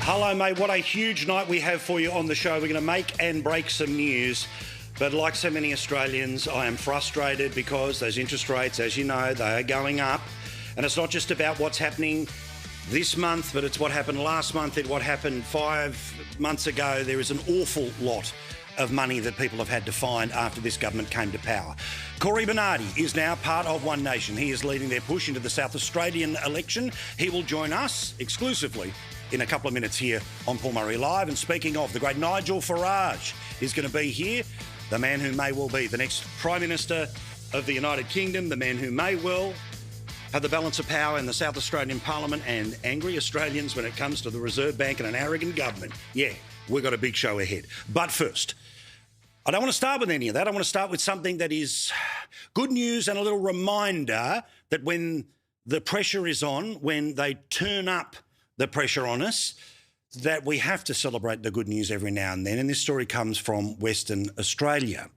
Hello, mate. What a huge night we have for you on the show. We're going to make and break some news. But like so many Australians, I am frustrated because those interest rates, as you know, they are going up. And it's not just about what's happening this month, but it's what happened last month and what happened 5 months ago. There is an awful lot of money that people have had to find after this government came to power. Cory Bernardi is now part of One Nation. He is leading their push into the South Australian election. He will join us exclusively in a couple of minutes here on Paul Murray Live. And speaking of, the great Nigel Farage is going to be here, the man who may well be the next Prime Minister of the United Kingdom, the man who may well have the balance of power in the South Australian Parliament, and angry Australians when it comes to the Reserve Bank and an arrogant government. Yeah, we've got a big show ahead. But first, I don't want to start with any of that. I want to start with something that is good news and a little reminder that when the pressure is on, when they turn up the pressure on us, that we have to celebrate the good news every now and then. And this story comes from Western Australia.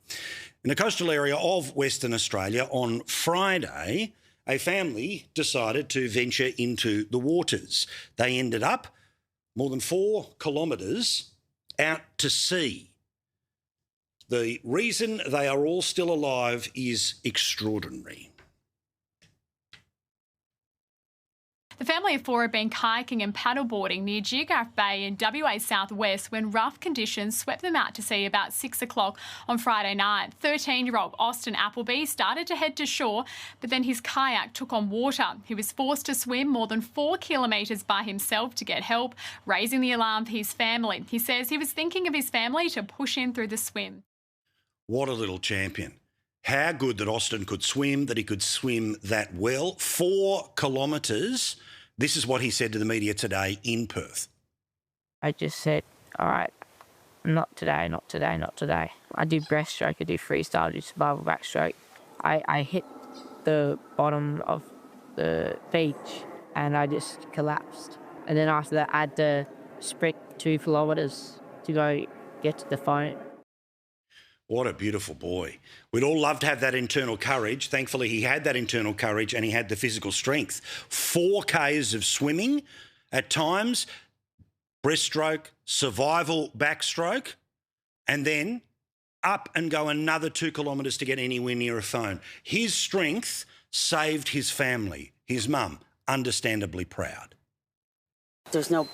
In the coastal area of Western Australia, on Friday, a family decided to venture into the waters. They ended up more than 4 kilometres out to sea. The reason they are all still alive is extraordinary. The family of 4 had been kayaking and paddleboarding near Geograph Bay in WA southwest when rough conditions swept them out to sea about 6 o'clock on Friday night. 13-year-old Austin Appleby started to head to shore, but then his kayak took on water. He was forced to swim more than 4 kilometres by himself to get help, raising the alarm for his family. He says he was thinking of his family to push him through the swim. What a little champion. How good that Austin could swim, that he could swim that well. 4 kilometres. This is what he said to the media today in Perth. I just said, all right, not today, not today, not today. I do breaststroke, I do freestyle, I do survival backstroke. I hit the bottom of the beach and I just collapsed. And then after that, I had to sprint 2 kilometres to go get to the phone. What a beautiful boy. We'd all love to have that internal courage. Thankfully, he had that internal courage and he had the physical strength. 4 Ks of swimming at times, breaststroke, survival backstroke, and then up and go another 2 kilometres to get anywhere near a phone. His strength saved his family, his mum, understandably proud. There's no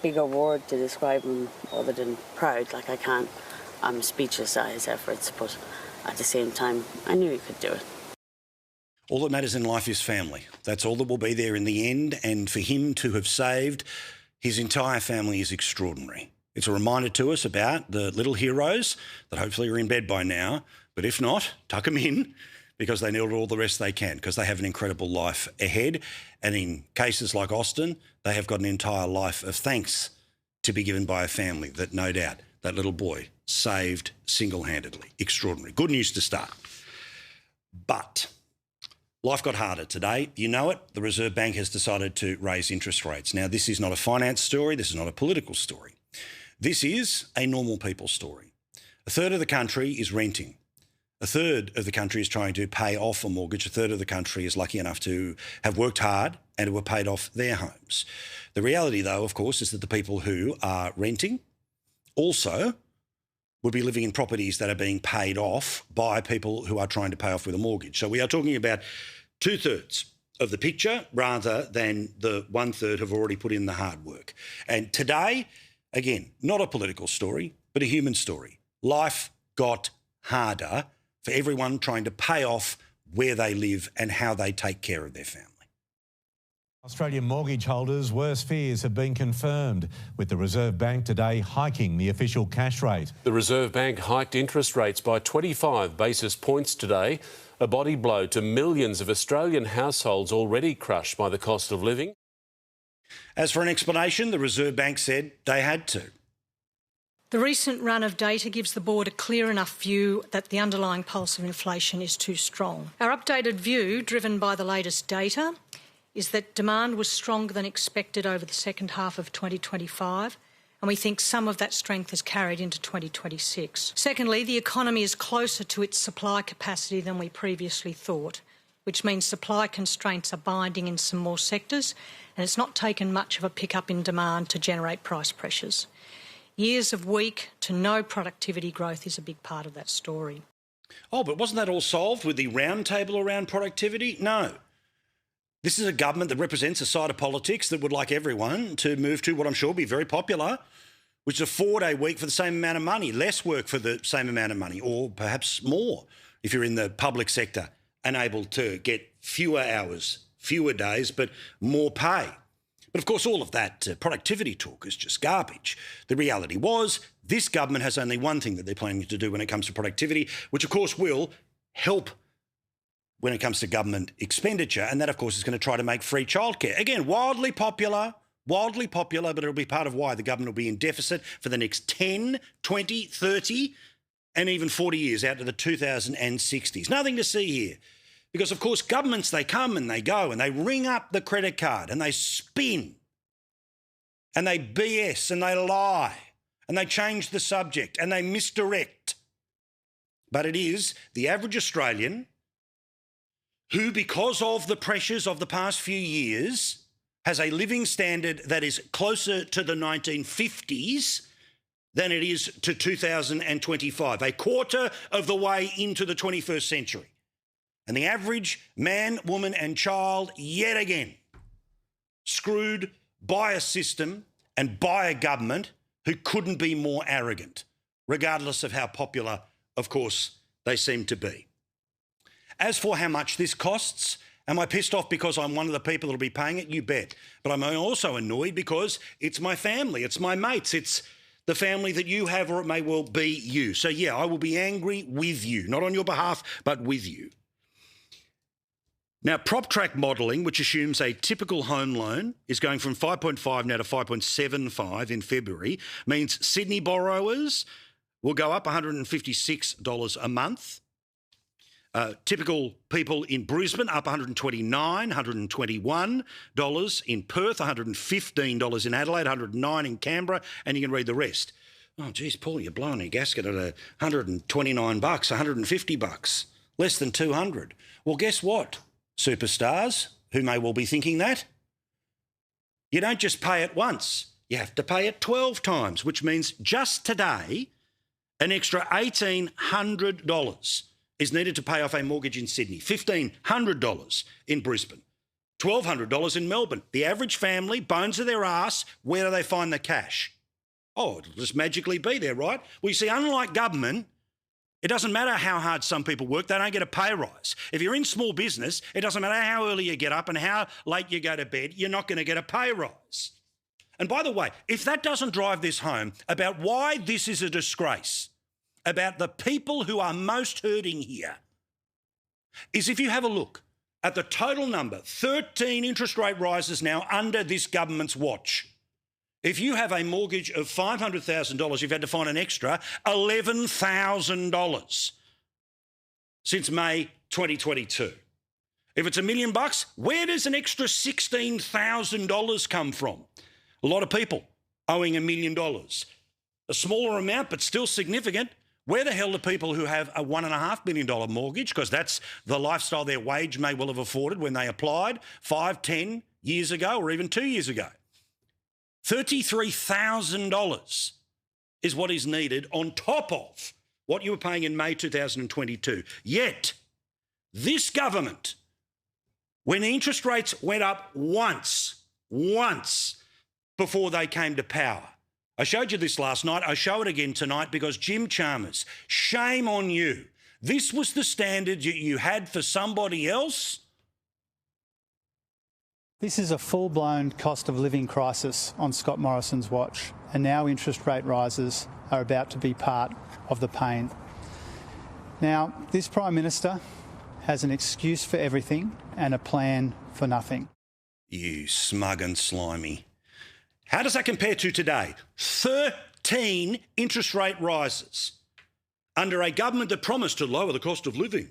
bigger word to describe him other than proud. I'm speechless at his efforts, but at the same time, I knew he could do it. All that matters in life is family. That's all that will be there in the end, and for him to have saved his entire family is extraordinary. It's a reminder to us about the little heroes that hopefully are in bed by now, but if not, tuck them in because they need all the rest they can because they have an incredible life ahead. And in cases like Austin, they have got an entire life of thanks to be given by a family that no doubt that little boy saved single-handedly. Extraordinary. Good news to start. But life got harder today. You know it. The Reserve Bank has decided to raise interest rates. Now, this is not a finance story. This is not a political story. This is a normal people story. 1/3 of the country is renting. 1/3 of the country is trying to pay off a mortgage. 1/3 of the country is lucky enough to have worked hard and to have paid off their homes. The reality, though, of course, is that the people who are renting also would be living in properties that are being paid off by people who are trying to pay off with a mortgage. So we are talking about 2/3 of the picture rather than the 1/3 who've already put in the hard work. And today, again, not a political story, but a human story. Life got harder for everyone trying to pay off where they live and how they take care of their family. Australian mortgage holders' worst fears have been confirmed, with the Reserve Bank today hiking the official cash rate. The Reserve Bank hiked interest rates by 25 basis points today, a body blow to millions of Australian households already crushed by the cost of living. As for an explanation, the Reserve Bank said they had to. The recent run of data gives the board a clear enough view that the underlying pulse of inflation is too strong. Our updated view, driven by the latest data, is that demand was stronger than expected over the second half of 2025, and we think some of that strength has carried into 2026. Secondly, the economy is closer to its supply capacity than we previously thought. which means supply constraints are binding in some more sectors, and it's not taken much of a pickup in demand to generate price pressures. Years of weak to no productivity growth is a big part of that story. Oh, but wasn't that all solved with the round table around productivity? No. This is a government that represents a side of politics that would like everyone to move to what I'm sure will be very popular, which is a 4-day week for the same amount of money, less work for the same amount of money, or perhaps more if you're in the public sector and able to get fewer hours, fewer days, but more pay. But of course, all of that productivity talk is just garbage. The reality was this government has only one thing that they're planning to do when it comes to productivity, which of course will help when it comes to government expenditure, and that, of course, is going to try to make free childcare. Again, wildly popular, but it'll be part of why the government will be in deficit for the next 10, 20, 30 and even 40 years out to the 2060s. Nothing to see here. Because, of course, governments, they come and they go and they ring up the credit card and they spin and they BS and they lie and they change the subject and they misdirect. But it is the average Australian who, because of the pressures of the past few years, has a living standard that is closer to the 1950s than it is to 2025, a quarter of the way into the 21st century. And the average man, woman and child, yet again, screwed by a system and by a government who couldn't be more arrogant, regardless of how popular, of course, they seem to be. As for how much this costs, am I pissed off because I'm one of the people that will be paying it? You bet. But I'm also annoyed because it's my family, it's my mates, it's the family that you have, or it may well be you. So, yeah, I will be angry with you, not on your behalf, but with you. Now, prop track modelling, which assumes a typical home loan is going from 5.5 now to 5.75 in February, means Sydney borrowers will go up $156 a month. Typical people in Brisbane up $129, $121 in Perth, $115 in Adelaide, $109 in Canberra, and you can read the rest. Oh, geez, Paul, you're blowing your gasket at $129, $150, less than $200. Well, guess what, superstars who may well be thinking that? You don't just pay it once. You have to pay it 12 times, which means just today an extra $1,800 is needed to pay off a mortgage in Sydney, $1,500 in Brisbane, $1,200 in Melbourne. The average family, bones of their ass, where do they find the cash? Oh, it'll just magically be there, right? Well, you see, unlike government, it doesn't matter how hard some people work, they don't get a pay rise. If you're in small business, it doesn't matter how early you get up and how late you go to bed, you're not going to get a pay rise. And by the way, if that doesn't drive this home about why this is a disgrace, about the people who are most hurting here, is if you have a look at the total number, 13 interest rate rises now under this government's watch. If you have a mortgage of $500,000, you've had to find an extra $11,000 since May 2022. If it's $1 million, where does an extra $16,000 come from? A lot of people owing $1 million. A smaller amount, but still significant. Where the hell are people who have a $1.5 million mortgage, because that's the lifestyle their wage may well have afforded when they applied 5, 10 years ago or even 2 years ago? $33,000 is what is needed on top of what you were paying in May 2022. Yet, this government, when the interest rates went up once before they came to power, I showed you this last night. I show it again tonight because Jim Chalmers, shame on you. This was the standard you had for somebody else. This is a full-blown cost of living crisis on Scott Morrison's watch, and now interest rate rises are about to be part of the pain. Now, this Prime Minister has an excuse for everything and a plan for nothing. You smug and slimy. How does that compare to today? 13 interest rate rises under a government that promised to lower the cost of living.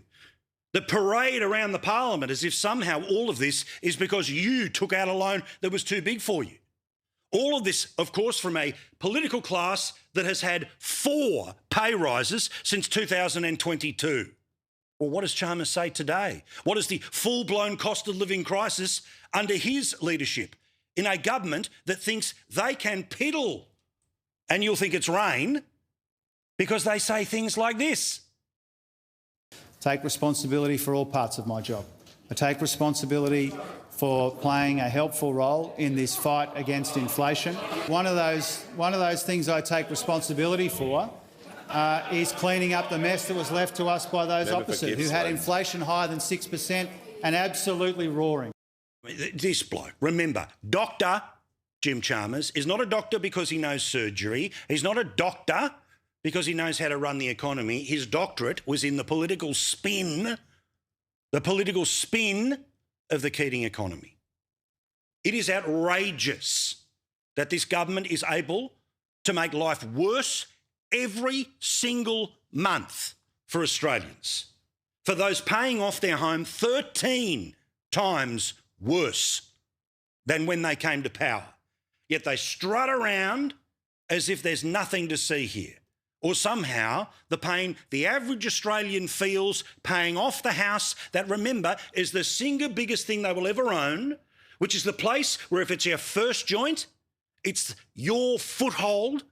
The parade around the parliament as if somehow all of this is because you took out a loan that was too big for you. All of this, of course, from a political class that has had 4 pay rises since 2022. Well, what does Chalmers say today? What is the full-blown cost of living crisis under his leadership in a government that thinks they can piddle, and you'll think it's rain, because they say things like this? Take responsibility for all parts of my job. I take responsibility for playing a helpful role in this fight against inflation. One of those things I take responsibility for is cleaning up the mess that was left to us by those opposite, who had inflation higher than 6% and absolutely roaring. This bloke, remember, Dr. Jim Chalmers is not a doctor because he knows surgery. He's not a doctor because he knows how to run the economy. His doctorate was in the political spin of the Keating economy. It is outrageous that this government is able to make life worse every single month for Australians, for those paying off their home 13 times worse than when they came to power. Yet they strut around as if there's nothing to see here. Or somehow the pain the average Australian feels paying off the house that, remember, is the single biggest thing they will ever own, which is the place where if it's your first joint, it's your foothold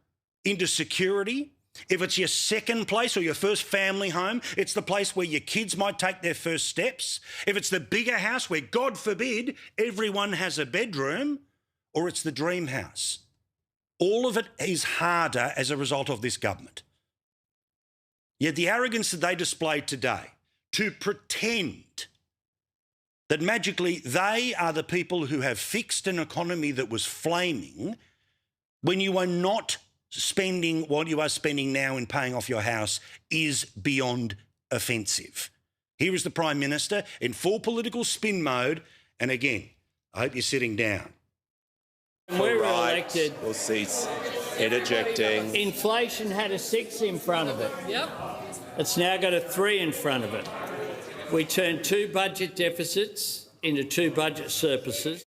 into security. If it's your second place or your first family home, it's the place where your kids might take their first steps. If it's the bigger house where, God forbid, everyone has a bedroom, or it's the dream house. All of it is harder as a result of this government. Yet the arrogance that they displayed today to pretend that magically they are the people who have fixed an economy that was flaming when you are not spending what you are spending now in paying off your house is beyond offensive. Here is the Prime Minister in full political spin mode. And again, I hope you're sitting down. When we were elected, we'll cease interjecting. Inflation had a 6 in front of it. Yep. It's now got a 3 in front of it. We turned 2 budget deficits into 2 budget surpluses.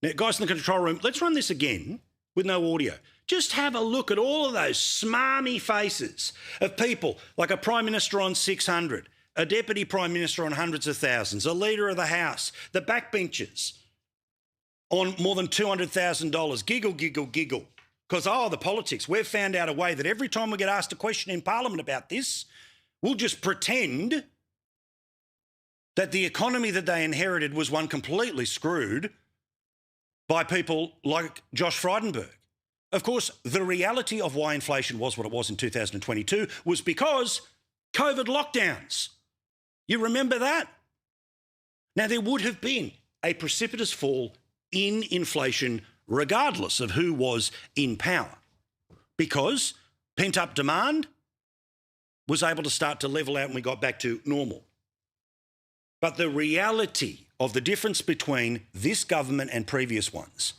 Now, guys in the control room, let's run this again with no audio. Just have a look at all of those smarmy faces of people like a Prime Minister on 600, a Deputy Prime Minister on hundreds of thousands, a Leader of the House, the backbenchers on more than $200,000. Giggle, giggle, giggle. Because, the politics. We've found out a way that every time we get asked a question in Parliament about this, we'll just pretend that the economy that they inherited was one completely screwed by people like Josh Frydenberg. Of course, the reality of why inflation was what it was in 2022 was because COVID lockdowns. You remember that? Now, there would have been a precipitous fall in inflation regardless of who was in power, because pent-up demand was able to start to level out and we got back to normal. But the reality of the difference between this government and previous ones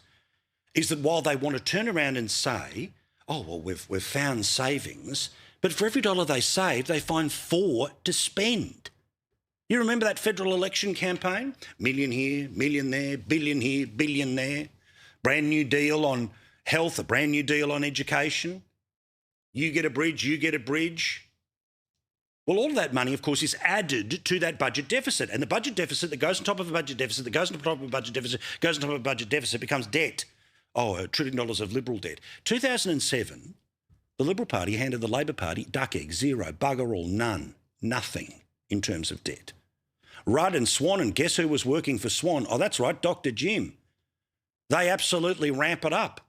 is that while they want to turn around and say, oh, well, we've found savings, but for every dollar they save, they find 4 to spend. You remember that federal election campaign? Million here, million there, billion here, billion there. Brand new deal on health, a brand new deal on education. You get a bridge, you get a bridge. Well, all of that money, of course, is added to that budget deficit. And the budget deficit that goes on top of a budget deficit, that goes on top of a budget deficit, goes on top of a budget deficit, becomes debt. Oh, $1 trillion of Liberal debt. 2007, the Liberal Party handed the Labor Party duck egg, 0, bugger all, none, nothing in terms of debt. Rudd and Swan, and guess who was working for Swan? Oh, that's right, Dr. Jim. They absolutely ramp it up.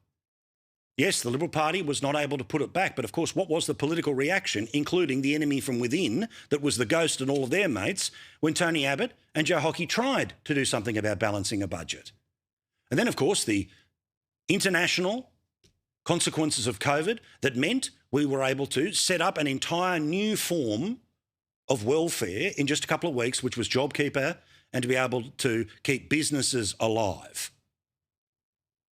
Yes, the Liberal Party was not able to put it back, but of course, what was the political reaction, including the enemy from within, that was the Ghost and all of their mates, when Tony Abbott and Joe Hockey tried to do something about balancing a budget? And then, of course, the international consequences of COVID that meant we were able to set up an entire new form of welfare in just a couple of weeks, which was JobKeeper, and to be able to keep businesses alive.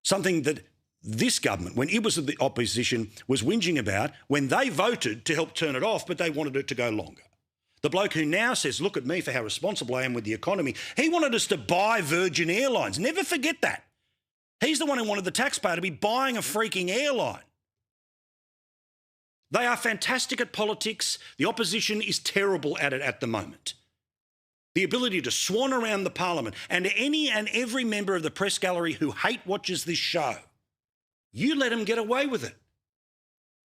Something that this government, when it was in the opposition, was whinging about when they voted to help turn it off, but they wanted it to go longer. The bloke who now says, look at me for how responsible I am with the economy, he wanted us to buy Virgin Airlines. Never forget that. He's the one who wanted the taxpayer to be buying a freaking airline. They are fantastic at politics. The opposition is terrible at it at the moment. The ability to swan around the parliament, and any and every member of the press gallery who hate watches this show, you let them get away with it.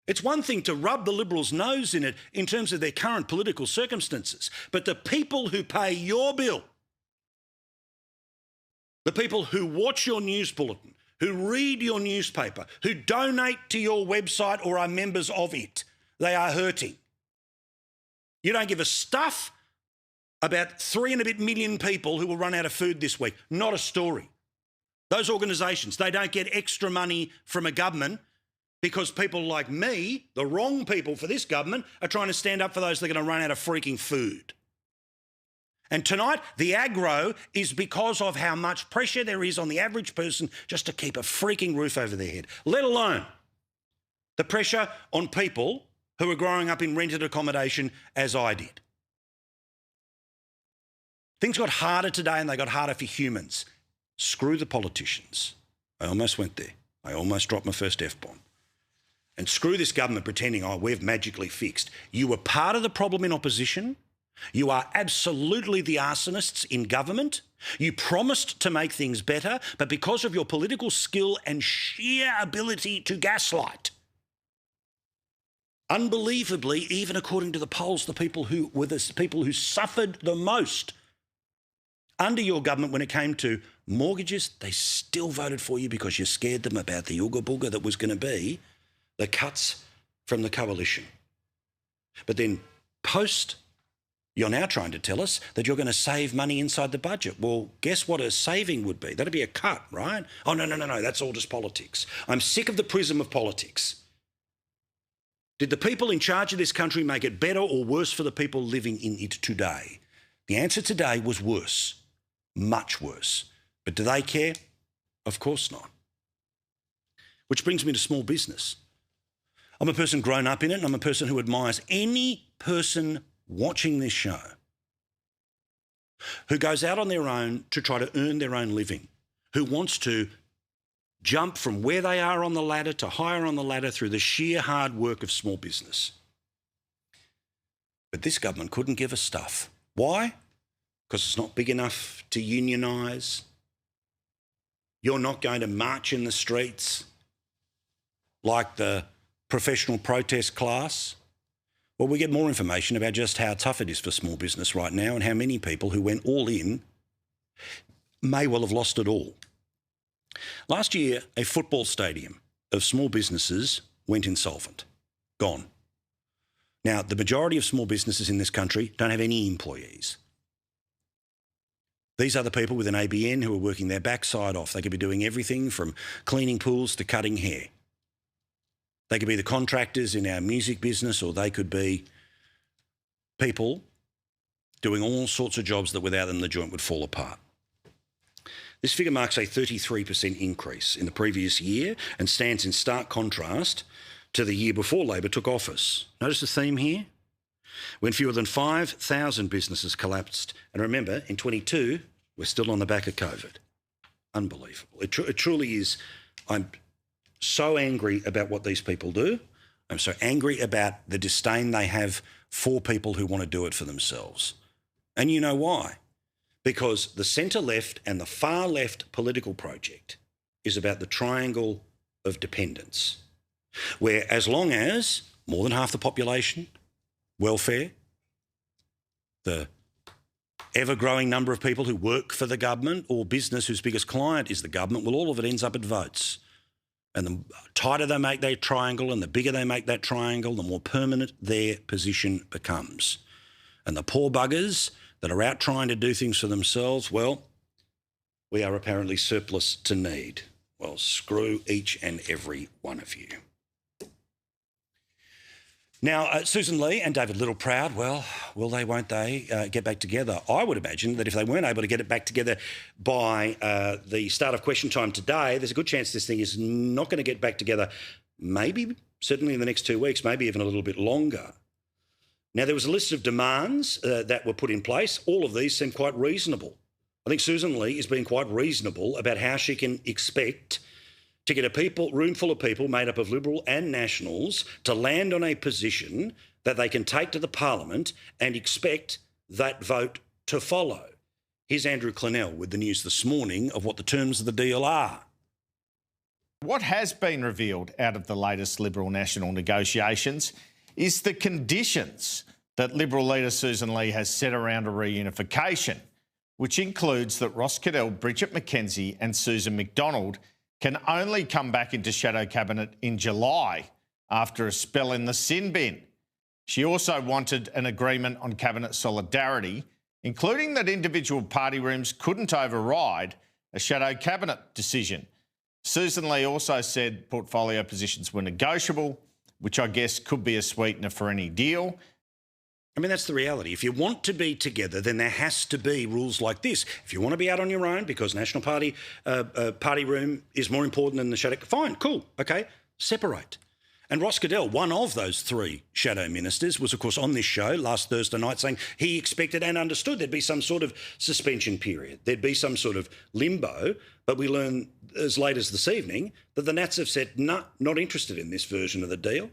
It's one thing to rub the Liberals' nose in it in terms of their current political circumstances, but the people who pay your bill, the people who watch your news bulletin, who read your newspaper, who donate to your website or are members of it, they are hurting. You don't give a stuff about 3 and a bit million people who will run out of food this week. Not a story. Those organisations, they don't get extra money from a government because people like me, the wrong people for this government, are trying to stand up for those that are going to run out of freaking food. And tonight, the aggro is because of how much pressure there is on the average person just to keep a freaking roof over their head, let alone the pressure on people who are growing up in rented accommodation as I did. Things got harder today and they got harder for humans. Screw the politicians. I almost went there. I almost dropped my first F-bomb. And screw this government pretending, oh, we've magically fixed. You were part of the problem in opposition. You are absolutely the arsonists in government. You promised to make things better, but because of your political skill and sheer ability to gaslight, unbelievably, even according to the polls, the people who were the people who suffered the most under your government when it came to mortgages, they still voted for you because you scared them about the ooga booga that was going to be the cuts from the coalition. But then post, you're now trying to tell us that you're going to save money inside the budget. Well, guess what a saving would be? That'd be a cut, right? Oh, no, that's all just politics. I'm sick of the prism of politics. Did the people in charge of this country make it better or worse for the people living in it today? The answer today was worse, much worse. But do they care? Of course not. Which brings me to small business. I'm a person grown up in it, and I'm a person who admires any person watching this show who goes out on their own to try to earn their own living, who wants to jump from where they are on the ladder to higher on the ladder through the sheer hard work of small business. But this government couldn't give a stuff. Why? Because it's not big enough to unionise. You're not going to march in the streets like the professional protest class. Well, we get more information about just how tough it is for small business right now and how many people who went all in may well have lost it all. Last year, a football stadium of small businesses went insolvent. Gone. Now, the majority of small businesses in this country don't have any employees. These are the people with an ABN who are working their backside off. They could be doing everything from cleaning pools to cutting hair. They could be the contractors in our music business, or they could be people doing all sorts of jobs that without them the joint would fall apart. This figure marks a 33% increase in the previous year and stands in stark contrast to the year before Labor took office. Notice the theme here? When fewer than 5,000 businesses collapsed. And remember, in 22, we're still on the back of COVID. Unbelievable. It truly is. I'm so angry about what these people do. I'm so angry about the disdain they have for people who want to do it for themselves. And you know why? Because the centre-left and the far-left political project is about the triangle of dependence, where as long as more than half the population, welfare, the ever-growing number of people who work for the government or business whose biggest client is the government, well, all of it ends up at votes. And the tighter they make that triangle and the bigger they make that triangle, the more permanent their position becomes. And the poor buggers that are out trying to do things for themselves, well, we are apparently surplus to need. Well, screw each and every one of you. Now, Susan Lee and David Littleproud, well, will they, won't they get back together? I would imagine that if they weren't able to get it back together by the start of question time today, there's a good chance this thing is not going to get back together, maybe certainly in the next 2 weeks, maybe even a little bit longer. Now, there was a list of demands that were put in place. All of these seem quite reasonable. I think Susan Lee is being quite reasonable about how she can expect to get a room full of people made up of Liberal and Nationals to land on a position that they can take to the Parliament and expect that vote to follow. Here's Andrew Clennell with the news this morning of what the terms of the deal are. What has been revealed out of the latest Liberal-National negotiations is the conditions that Liberal leader Susan Lee has set around a reunification, which includes that Ross Cadell, Bridget McKenzie and Susan McDonald can only come back into shadow cabinet in July after a spell in the sin bin. She also wanted an agreement on cabinet solidarity, including that individual party rooms couldn't override a shadow cabinet decision. Susan Lee also said portfolio positions were negotiable, which I guess could be a sweetener for any deal. I mean, that's the reality. If you want to be together, then there has to be rules like this. If you want to be out on your own because National Party party room is more important than the shadow, fine, cool, okay, separate. And Ross Cadell, one of those three shadow ministers, was, of course, on this show last Thursday night saying he expected and understood there'd be some sort of suspension period. There'd be some sort of limbo. But we learned as late as this evening that the Nats have said, no, not interested in this version of the deal.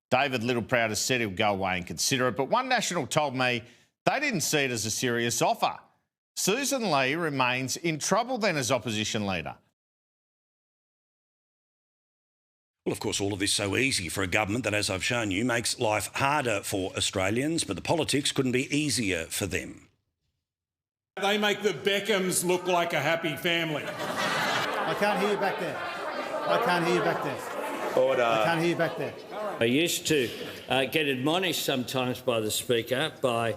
David Littleproud has said he'll go away and consider it, but One National told me they didn't see it as a serious offer. Susan Lee remains in trouble then as opposition leader. Well, of course, all of this so easy for a government that, as I've shown you, makes life harder for Australians, but the politics couldn't be easier for them. They make the Beckhams look like a happy family. I can't hear you back there. I can't hear you back there. Order. I can't hear you back there. I used to get admonished sometimes by the Speaker by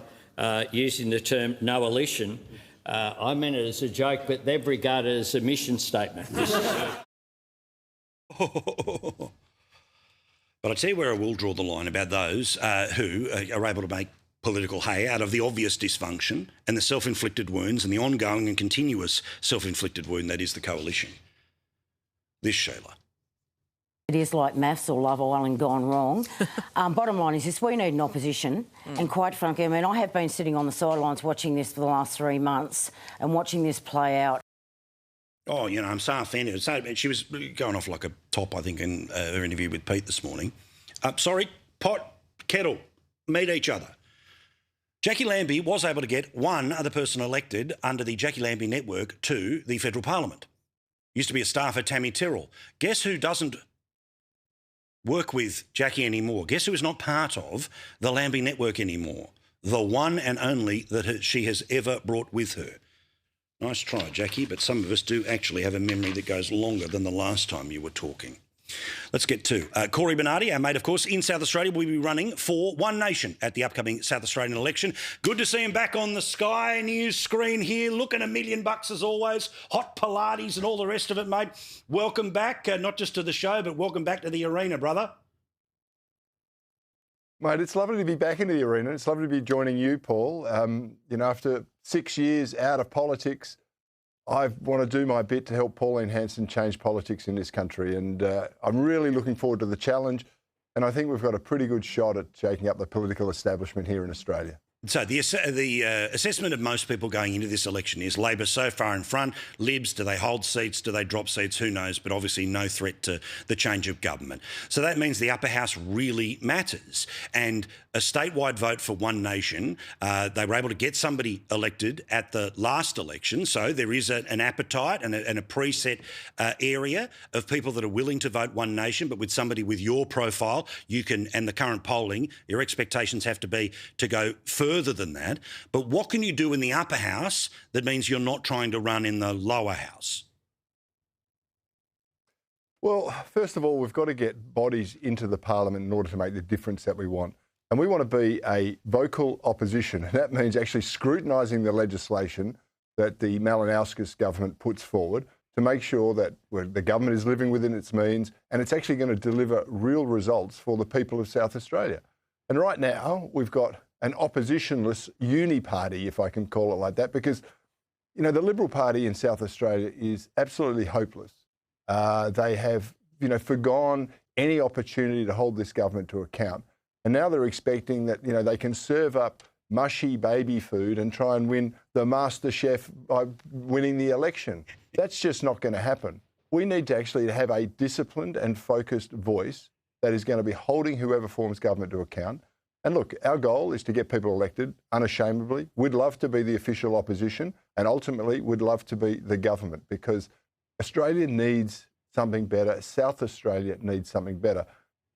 using the term no-alition. I meant it as a joke, but they've regarded it as a mission statement. But I tell you where I will draw the line about those who are able to make political hay out of the obvious dysfunction and the self-inflicted wounds and the ongoing and continuous self-inflicted wound that is the coalition. This, Sheila. It is like maths or Love Island gone wrong. Bottom line is this, we need an opposition. And quite frankly, I mean, I have been sitting on the sidelines watching this for the last 3 months and watching this play out. Oh, you know, I'm so offended. She was going off like a top, I think, in her interview with Pete this morning. Sorry, pot, kettle, meet each other. Jackie Lambie was able to get one other person elected under the Jackie Lambie network to the federal parliament. Used to be a staffer, Tammy Tyrrell. Guess who doesn't work with Jackie anymore? Guess who is not part of the Lambie network anymore? The one and only that she has ever brought with her. Nice try, Jackie, but some of us do actually have a memory that goes longer than the last time you were talking. Let's get to Cory Bernardi, our mate, of course, in South Australia. Will be running for One Nation at the upcoming South Australian election. Good to see him back on the Sky News screen here, looking $1 million as always, hot Pilates and all the rest of it, mate. Welcome back, not just to the show, but welcome back to the arena, brother. Mate, it's lovely to be back into the arena. It's lovely to be joining you, Paul. You know, after 6 years out of politics, I want to do my bit to help Pauline Hanson change politics in this country. And I'm really looking forward to the challenge. And I think we've got a pretty good shot at shaking up the political establishment here in Australia. So the assessment of most people going into this election is Labor so far in front. Libs, do they hold seats? Do they drop seats? Who knows? But obviously no threat to the change of government. So that means the upper house really matters. And a statewide vote for One Nation, they were able to get somebody elected at the last election. So there is an appetite and a preset area of people that are willing to vote One Nation. But with somebody with your profile, you can, and the current polling, your expectations have to be to go further than that. But what can you do in the upper house that means you're not trying to run in the lower house? Well, first of all, we've got to get bodies into the parliament in order to make the difference that we want. And we want to be a vocal opposition. And that means actually scrutinising the legislation that the Malinauskas government puts forward to make sure that the government is living within its means and it's actually going to deliver real results for the people of South Australia. And right now, we've got an oppositionless uni-party, if I can call it like that, because, you know, the Liberal Party in South Australia is absolutely hopeless. They have, you know, forgone any opportunity to hold this government to account. And now they're expecting that, you know, they can serve up mushy baby food and try and win the Master Chef by winning the election. That's just not going to happen. We need to actually have a disciplined and focused voice that is going to be holding whoever forms government to account. And look, our goal is to get people elected unashamedly. We'd love to be the official opposition, and ultimately we'd love to be the government, because Australia needs something better. South Australia needs something better.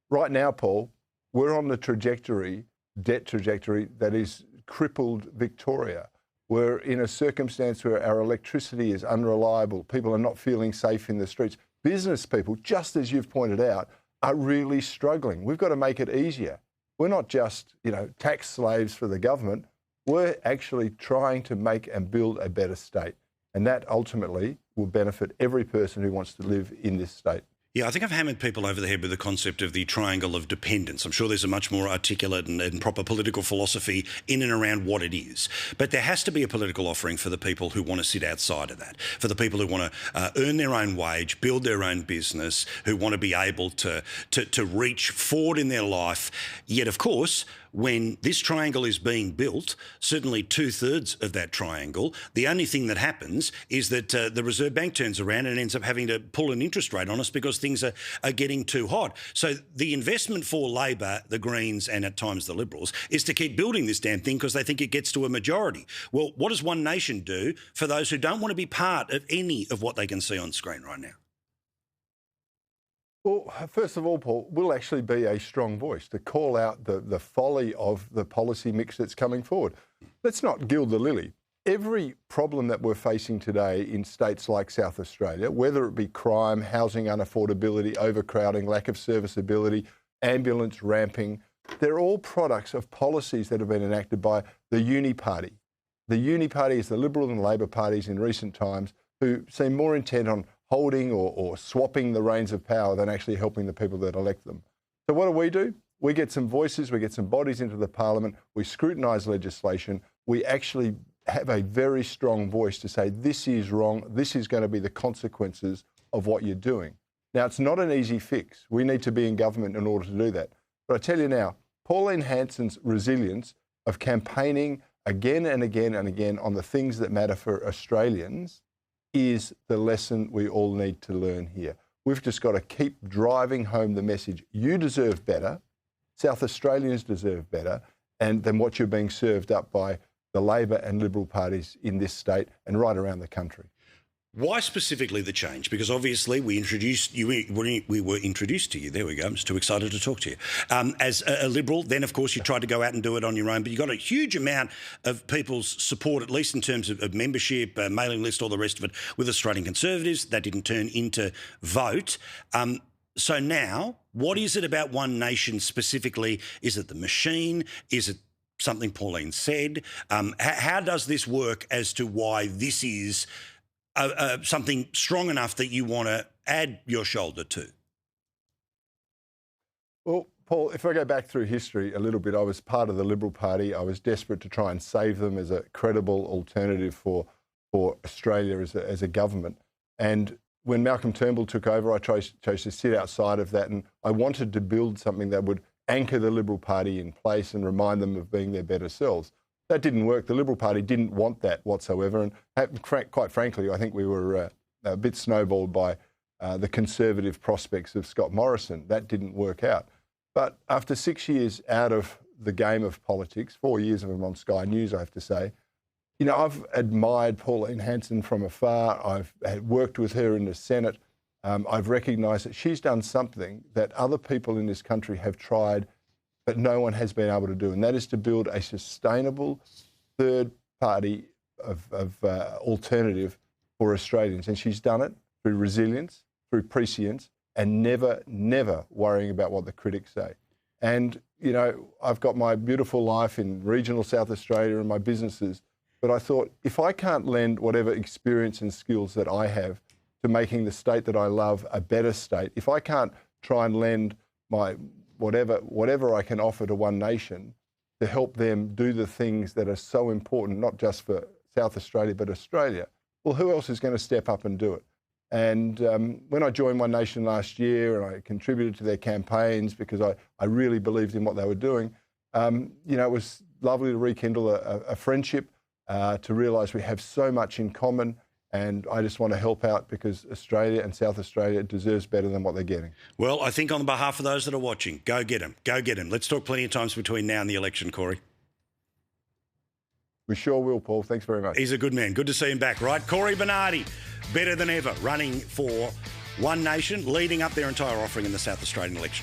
Right now, Paul, we're on the debt trajectory that is crippled Victoria. We're in a circumstance where our electricity is unreliable. People are not feeling safe in the streets. Business people, just as you've pointed out, are really struggling. We've got to make it easier. We're not just, tax slaves for the government. We're actually trying to make and build a better state. And that ultimately will benefit every person who wants to live in this state. Yeah, I think I've hammered people over the head with the concept of the triangle of dependence. I'm sure there's a much more articulate and proper political philosophy in and around what it is. But there has to be a political offering for the people who want to sit outside of that, for the people who want to earn their own wage, build their own business, who want to be able to reach forward in their life. Yet, of course, when this triangle is being built, certainly 2/3 of that triangle, the only thing that happens is that the Reserve Bank turns around and ends up having to pull an interest rate on us because things are getting too hot. So the investment for Labor, the Greens and at times the Liberals is to keep building this damn thing because they think it gets to a majority. Well, what does One Nation do for those who don't want to be part of any of what they can see on screen right now? Well, first of all, Paul, we'll actually be a strong voice to call out the folly of the policy mix that's coming forward. Let's not gild the lily. Every problem that we're facing today in states like South Australia, whether it be crime, housing unaffordability, overcrowding, lack of serviceability, ambulance ramping, they're all products of policies that have been enacted by the Uni Party. The Uni Party is the Liberal and Labor parties in recent times who seem more intent on holding or swapping the reins of power than actually helping the people that elect them. So what do? We get some voices, we get some bodies into the parliament, we scrutinise legislation, we actually have a very strong voice to say this is wrong, this is going to be the consequences of what you're doing. Now, it's not an easy fix. We need to be in government in order to do that. But I tell you now, Pauline Hanson's resilience of campaigning again and again and again on the things that matter for Australians is the lesson we all need to learn here. We've just got to keep driving home the message. You deserve better. South Australians deserve better than what you're being served up by the Labor and Liberal parties in this state and right around the country. Why specifically the change? Because obviously we were introduced to you. There we go. I'm just too excited to talk to you. As a Liberal, then of course you tried to go out and do it on your own, but you got a huge amount of people's support, at least in terms of membership, mailing list, all the rest of it, with Australian Conservatives. That didn't turn into vote. So now, what is it about One Nation specifically? Is it the machine? Is it something Pauline said? How does this work as to why this is something strong enough that you want to add your shoulder to? Well, Paul, if I go back through history a little bit, I was part of the Liberal Party. I was desperate to try and save them as a credible alternative for Australia as a government. And when Malcolm Turnbull took over, I chose to sit outside of that, and I wanted to build something that would anchor the Liberal Party in place and remind them of being their better selves. That didn't work. The Liberal Party didn't want that whatsoever. And quite frankly, I think we were a bit snowballed by the Conservative prospects of Scott Morrison. That didn't work out. But after 6 years out of the game of politics, 4 years of them on Sky News, I have to say, I've admired Pauline Hanson from afar. I've worked with her in the Senate. I've recognised that she's done something that other people in this country have tried but no one has been able to do, and that is to build a sustainable third party of alternative for Australians. And she's done it through resilience, through prescience, and never worrying about what the critics say. And, I've got my beautiful life in regional South Australia and my businesses, but I thought if I can't lend whatever experience and skills that I have to making the state that I love a better state, if I can't try and lend my whatever I can offer to One Nation to help them do the things that are so important, not just for South Australia, but Australia, well, who else is going to step up and do it? And when I joined One Nation last year and I contributed to their campaigns because I really believed in what they were doing, it was lovely to rekindle a friendship, to realise we have so much in common. And I just want to help out because Australia and South Australia deserves better than what they're getting. Well, I think on behalf of those that are watching, go get him. Go get him. Let's talk plenty of times between now and the election, Cory. We sure will, Paul. Thanks very much. He's a good man. Good to see him back, right? Cory Bernardi, better than ever, running for One Nation, leading up their entire offering in the South Australian election.